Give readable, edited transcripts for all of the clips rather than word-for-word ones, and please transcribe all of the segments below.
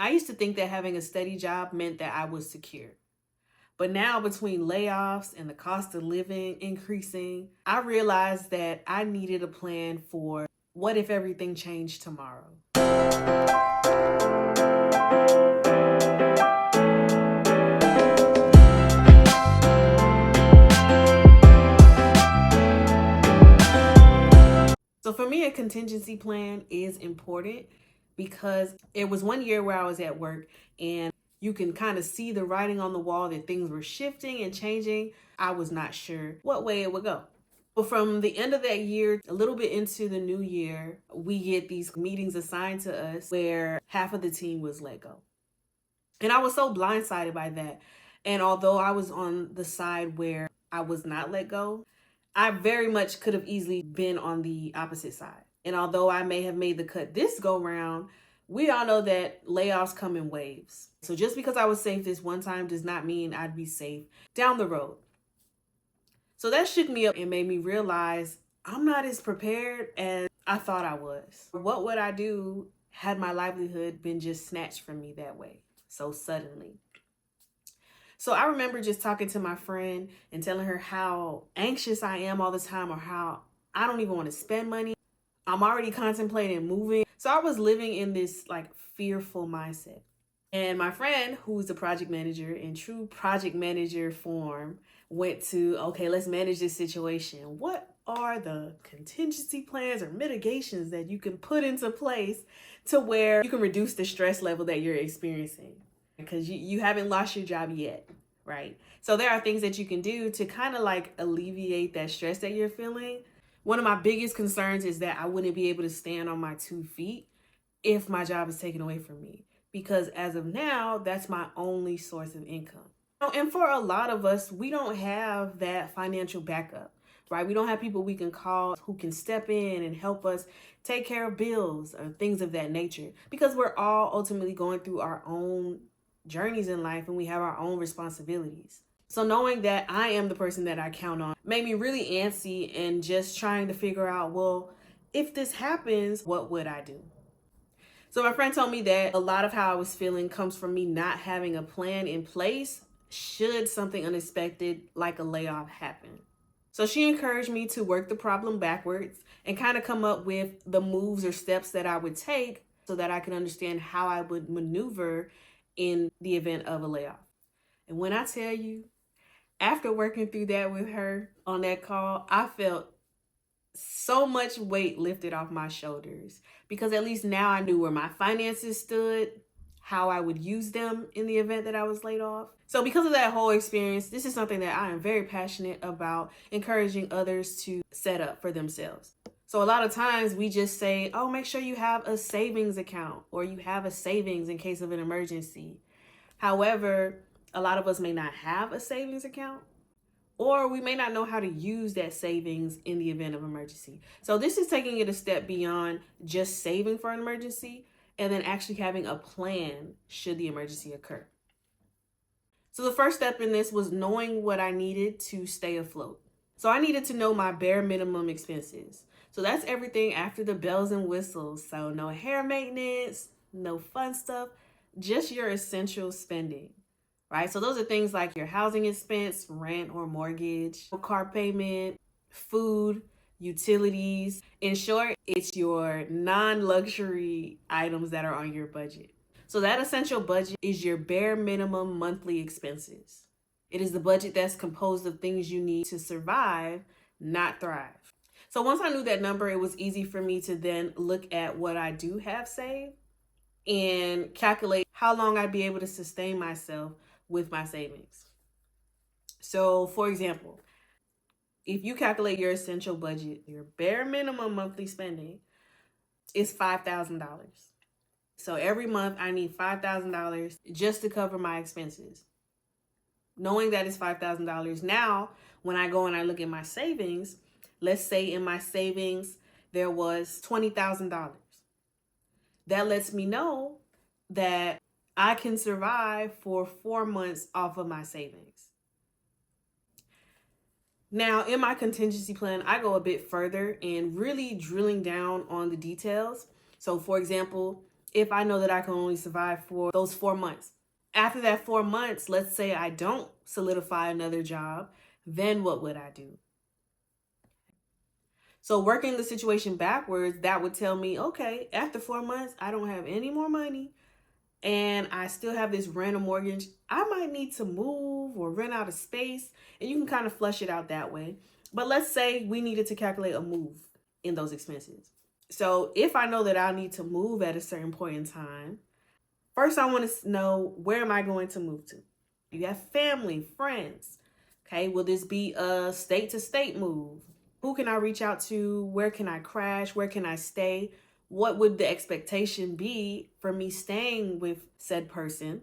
I used to think that having a steady job meant that I was secure. But now, between layoffs and the cost of living increasing, I realized that I needed a plan for what if everything changed tomorrow. So for me, a contingency plan is important because it was one year where I was at work and you can kind of see the writing on the wall that things were shifting and changing. I was not sure what way it would go. But from the end of that year, a little bit into the new year, we get these meetings assigned to us where half of the team was let go. And I was so blindsided by that. And although I was on the side where I was not let go, I very much could have easily been on the opposite side. And although I may have made the cut this go round, we all know that layoffs come in waves. So just because I was safe this one time does not mean I'd be safe down the road. So that shook me up and made me realize I'm not as prepared as I thought I was. What would I do had my livelihood been just snatched from me that way, so suddenly? So I remember just talking to my friend and telling her how anxious I am all the time, or how I don't even want to spend money. I'm already contemplating moving. So I was living in this like fearful mindset. And my friend, who's the project manager in true project manager form, went to, okay, let's manage this situation. What are the contingency plans or mitigations that you can put into place to where you can reduce the stress level that you're experiencing? Because you haven't lost your job yet, right? So there are things that you can do to kind of like alleviate that stress that you're feeling. One of my biggest concerns is that I wouldn't be able to stand on my 2 feet if my job is taken away from me, because as of now, that's my only source of income. And for a lot of us, we don't have that financial backup, right? We don't have people we can call who can step in and help us take care of bills or things of that nature, because we're all ultimately going through our own journeys in life and we have our own responsibilities. So knowing that I am the person that I count on made me really antsy and just trying to figure out, well, if this happens, what would I do? So my friend told me that a lot of how I was feeling comes from me not having a plan in place should something unexpected like a layoff happen. So she encouraged me to work the problem backwards and kind of come up with the moves or steps that I would take so that I could understand how I would maneuver in the event of a layoff. And when I tell you, after working through that with her on that call, I felt so much weight lifted off my shoulders, because at least now I knew where my finances stood, how I would use them in the event that I was laid off. So because of that whole experience, this is something that I am very passionate about encouraging others to set up for themselves. So a lot of times we just say, oh, make sure you have a savings account or you have a savings in case of an emergency. However, a lot of us may not have a savings account, or we may not know how to use that savings in the event of emergency. So this is taking it a step beyond just saving for an emergency and then actually having a plan should the emergency occur. So the first step in this was knowing what I needed to stay afloat. So I needed to know my bare minimum expenses. So that's everything after the bells and whistles. So no hair maintenance, no fun stuff, just your essential spending. Right? So those are things like your housing expense, rent or mortgage, car payment, food, utilities. In short, it's your non-luxury items that are on your budget. So that essential budget is your bare minimum monthly expenses. It is the budget that's composed of things you need to survive, not thrive. So once I knew that number, it was easy for me to then look at what I do have saved and calculate how long I'd be able to sustain myself with my savings. So for example, if you calculate your essential budget, your bare minimum monthly spending is $5,000. So every month I need $5,000 just to cover my expenses. Knowing that it's $5,000, now when I go and I look at my savings, let's say in my savings there was $20,000. That lets me know that I can survive for 4 months off of my savings. Now, in my contingency plan, I go a bit further and really drilling down on the details. So for example, if I know that I can only survive for those 4 months. After that 4 months, let's say I don't solidify another job, then what would I do? So working the situation backwards, that would tell me, okay, after 4 months, I don't have any more money and I still have this random mortgage. I might need to move or rent out a space, and you can kind of flush it out that way. But let's say we needed to calculate a move in those expenses. So if I know that I need to move at a certain point in time, first I want to know, where am I going to move to? You have family, friends. Okay, will this be a state to state move? Who can I reach out to? Where can I crash? Where can I stay? What would the expectation be for me staying with said person?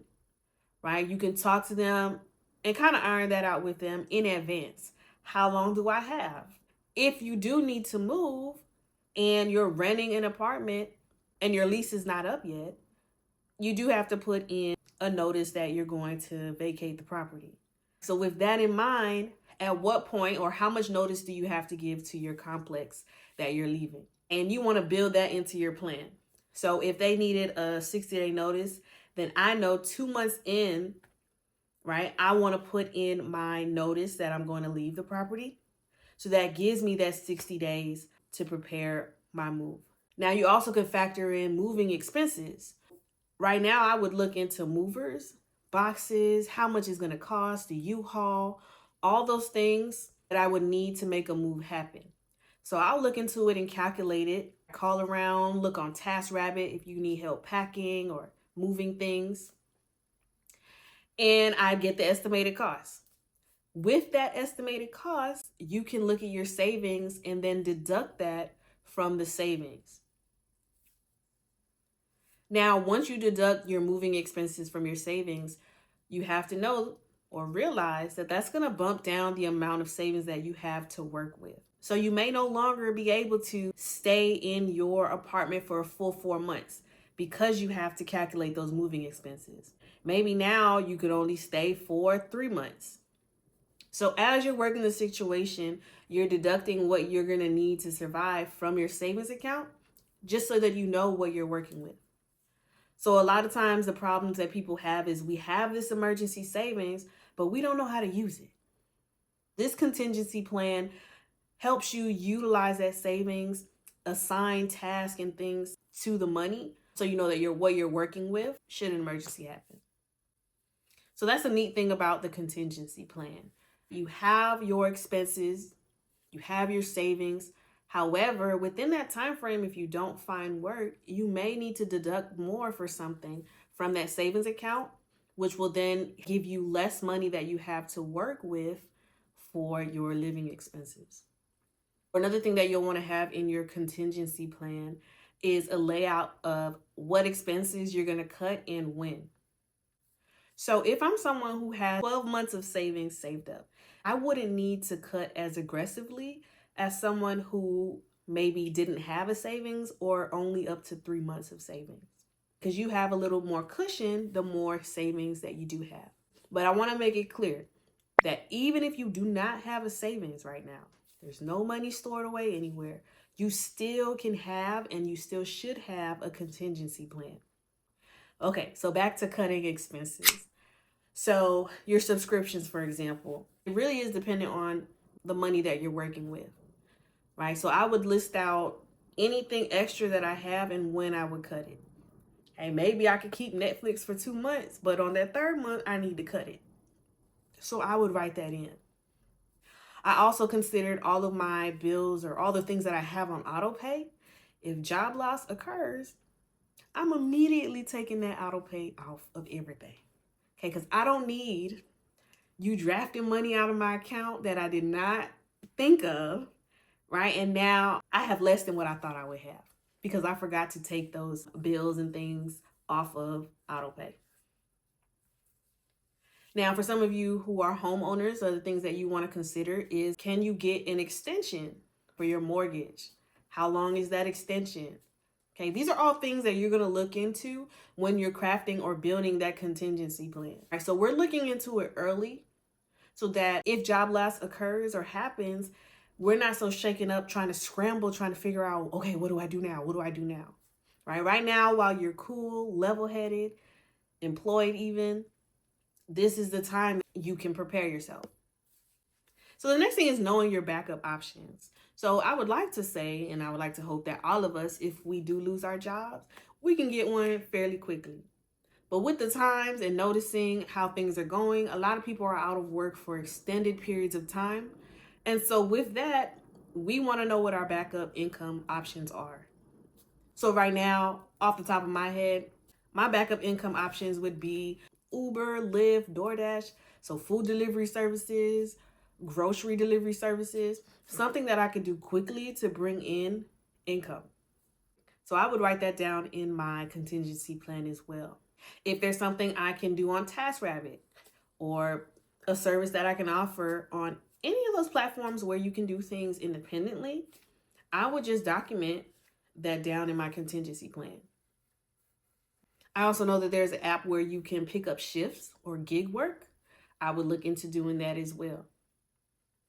Right? You can talk to them and kind of iron that out with them in advance. How long do I have? If you do need to move and you're renting an apartment and your lease is not up yet, you do have to put in a notice that you're going to vacate the property. So with that in mind, at what point or how much notice do you have to give to your complex that you're leaving? And you want to build that into your plan. So if they needed a 60-day notice, then I know 2 months in, right, I want to put in my notice that I'm going to leave the property. So that gives me that 60 days to prepare my move. Now you also can factor in moving expenses. Right now, I would look into movers, boxes, how much it's going to cost, the U-Haul, all those things that I would need to make a move happen. So I'll look into it and calculate it, call around, look on TaskRabbit if you need help packing or moving things, and I get the estimated cost. With that estimated cost, you can look at your savings and then deduct that from the savings. Now, once you deduct your moving expenses from your savings, you have to know or realize that that's going to bump down the amount of savings that you have to work with. So you may no longer be able to stay in your apartment for a full 4 months because you have to calculate those moving expenses. Maybe now you could only stay for 3 months. So as you're working the situation, you're deducting what you're going to need to survive from your savings account, just so that you know what you're working with. So a lot of times the problems that people have is we have this emergency savings, but we don't know how to use it. This contingency plan helps you utilize that savings, assign tasks and things to the money, so you know that what you're working with should an emergency happen. So that's a neat thing about the contingency plan. You have your expenses, you have your savings. However, within that time frame, if you don't find work, you may need to deduct more for something from that savings account, which will then give you less money that you have to work with for your living expenses. Another thing that you'll want to have in your contingency plan is a layout of what expenses you're going to cut and when. So if I'm someone who has 12 months of savings saved up, I wouldn't need to cut as aggressively as someone who maybe didn't have a savings or only up to 3 months of savings, because you have a little more cushion the more savings that you do have. But I want to make it clear that even if you do not have a savings right now, there's no money stored away anywhere, you still can have and you still should have a contingency plan. Okay, so back to cutting expenses. So your subscriptions, for example, it really is dependent on the money that you're working with, right? So I would list out anything extra that I have and when I would cut it. Hey, maybe I could keep Netflix for 2 months, but on that third month, I need to cut it. So I would write that in. I also considered all of my bills or all the things that I have on auto pay. If job loss occurs, I'm immediately taking that auto pay off of everything. Okay, because I don't need you drafting money out of my account that I did not think of, right? And now I have less than what I thought I would have because I forgot to take those bills and things off of auto pay. Now, for some of you who are homeowners, the things that you want to consider is, can you get an extension for your mortgage? How long is that extension? Okay, these are all things that you're going to look into when you're crafting or building that contingency plan. All right, so we're looking into it early so that if job loss occurs or happens, we're not so shaken up trying to scramble, trying to figure out, okay, what do I do now? What do I do now? Right now, while you're cool, level-headed, employed even, this is the time you can prepare yourself. So the next thing is knowing your backup options. So I would like to say, and I would like to hope that all of us, if we do lose our jobs, we can get one fairly quickly. But with the times and noticing how things are going, a lot of people are out of work for extended periods of time. And so with that, we want to know what our backup income options are. So right now, off the top of my head, my backup income options would be Uber, Lyft, DoorDash, so food delivery services, grocery delivery services, something that I could do quickly to bring in income. So I would write that down in my contingency plan as well. If there's something I can do on TaskRabbit or a service that I can offer on any of those platforms where you can do things independently, I would just document that down in my contingency plan. I also know that there's an app where you can pick up shifts or gig work. I would look into doing that as well.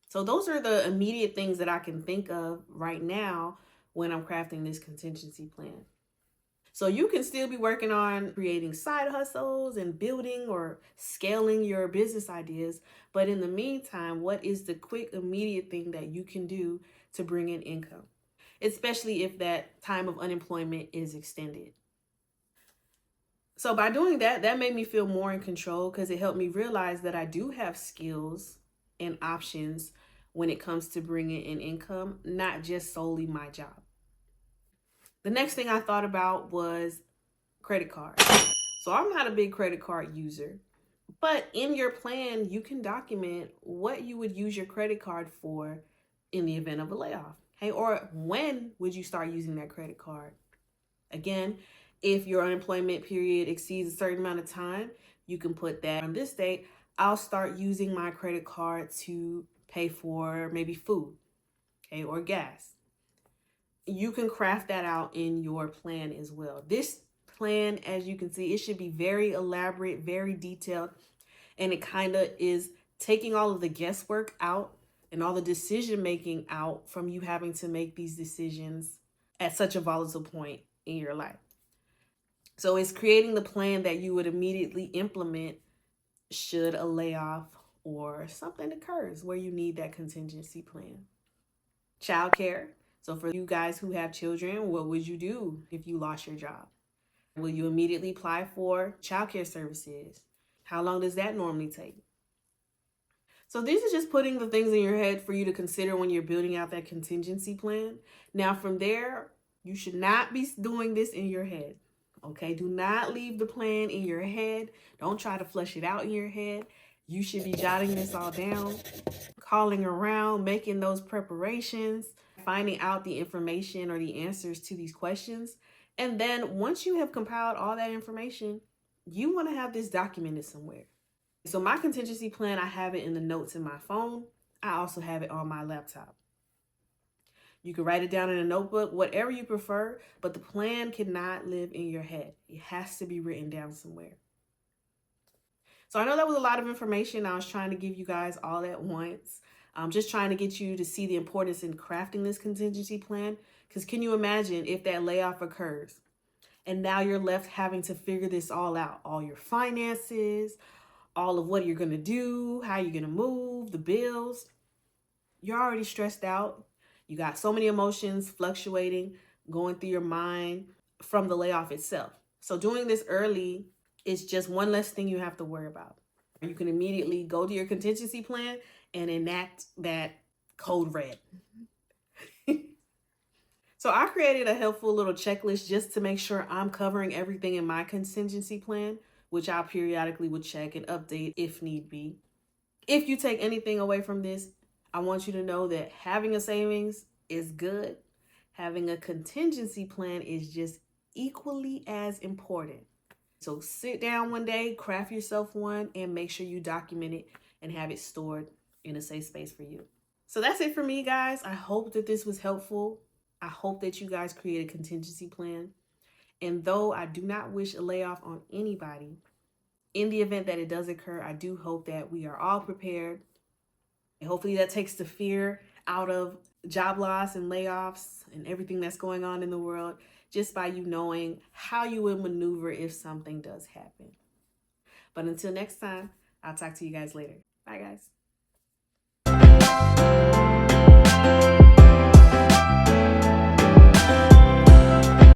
So those are the immediate things that I can think of right now when I'm crafting this contingency plan. So you can still be working on creating side hustles and building or scaling your business ideas. But in the meantime, what is the quick, immediate thing that you can do to bring in income, especially if that time of unemployment is extended? So by doing that, that made me feel more in control because it helped me realize that I do have skills and options when it comes to bringing in income, not just solely my job. The next thing I thought about was credit cards. So I'm not a big credit card user, but in your plan, you can document what you would use your credit card for in the event of a layoff. Hey, or when would you start using that credit card? Again, if your unemployment period exceeds a certain amount of time, you can put that on this date. I'll start using my credit card to pay for maybe food, okay, or gas. You can craft that out in your plan as well. This plan, as you can see, it should be very elaborate, very detailed, and it kind of is taking all of the guesswork out and all the decision making out from you having to make these decisions at such a volatile point in your life. So it's creating the plan that you would immediately implement should a layoff or something occurs where you need that contingency plan. Childcare. So for you guys who have children, what would you do if you lost your job? Will you immediately apply for childcare services? How long does that normally take? So these are just putting the things in your head for you to consider when you're building out that contingency plan. Now from there, you should not be doing this in your head. Okay, do not leave the plan in your head. Don't try to flush it out in your head. You should be jotting this all down, calling around, making those preparations, finding out the information or the answers to these questions. And then once you have compiled all that information, you want to have this documented somewhere. So my contingency plan, I have it in the notes in my phone. I also have it on my laptop. You can write it down in a notebook, whatever you prefer, but the plan cannot live in your head. It has to be written down somewhere. So I know that was a lot of information I was trying to give you guys all at once. I'm just trying to get you to see the importance in crafting this contingency plan. Because can you imagine if that layoff occurs and now you're left having to figure this all out, all your finances, all of what you're going to do, how you're going to move, the bills. You're already stressed out. You got so many emotions fluctuating, going through your mind from the layoff itself. So doing this early is just one less thing you have to worry about. You can immediately go to your contingency plan and enact that code red. So I created a helpful little checklist just to make sure I'm covering everything in my contingency plan, which I periodically would check and update if need be. If you take anything away from this, I want you to know that having a savings is good. Having a contingency plan is just equally as important. So sit down one day, craft yourself one, and make sure you document it and have it stored in a safe space for you. So that's it for me, guys. I hope that this was helpful. I hope that you guys create a contingency plan. And though I do not wish a layoff on anybody, in the event that it does occur, I do hope that we are all prepared. And hopefully that takes the fear out of job loss and layoffs and everything that's going on in the world. just by you knowing how you would maneuver if something does happen. But until next time, I'll talk to you guys later. Bye, guys.